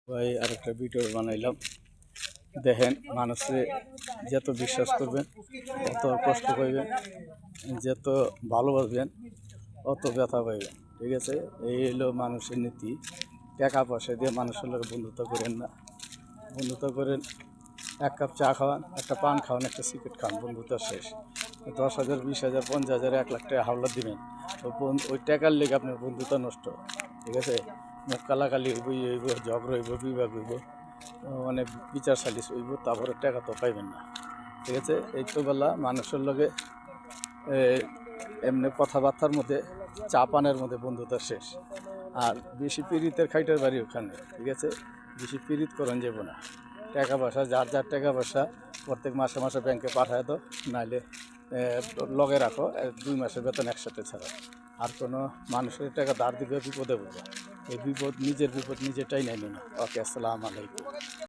ভাই আরেকটা ভিডিও বানাইলাম। দেখেন মানুষে যত বিশ্বাস করবেন অত কষ্ট পাইবেন, যত ভালোবাসবেন অত ব্যথা পাইবেন। ঠিক আছে, এই হলো মানুষের নীতি। টাকা পয়সা দিয়ে মানুষের লোক বন্ধুত্ব করেন না। বন্ধুত্ব করেন, এক কাপ চা খাওয়ান, একটা পান খাওয়ান, একটা সিগারেট খান, বন্ধুত্ব শেষ। 10,000, 20,000, 50,000, 1,00,000 টাকা হাওলা দিবেন, তো ওই টাকার লেগে আপনার বন্ধুত্ব নষ্ট। ঠিক আছে, মুখ কালাকালি হইব, হইব, ঝগড়া হইব, বিভাগ হইব, মানে বিচার সালিশ হইব, তারপরে টাকা তো পাইবেন না। ঠিক আছে, এই তো বেলা মানুষের লগে এমনি কথাবার্তার মধ্যে, চা পানের মধ্যে বন্ধুত্ব শেষ। আর বেশি পীড়িতের খাইটার বাড়ি ওখানে। ঠিক আছে, বেশি পীড়িত করেন যাব না। টাকা পয়সা যার যার টাকা পয়সা প্রত্যেক মাসে মাসে ব্যাংকে পাঠায় দাও, নাইলে লগে রাখো, 2 মাসের বেতন একসাথে ছাড়া। আর কোনো মানুষের টাকা ধার দিবে বিপদে পড়বে। এই বিপদ, নিজের বিপদ নিজেরটাই নেই না। ওকে, আসসালামু আলাইকুম।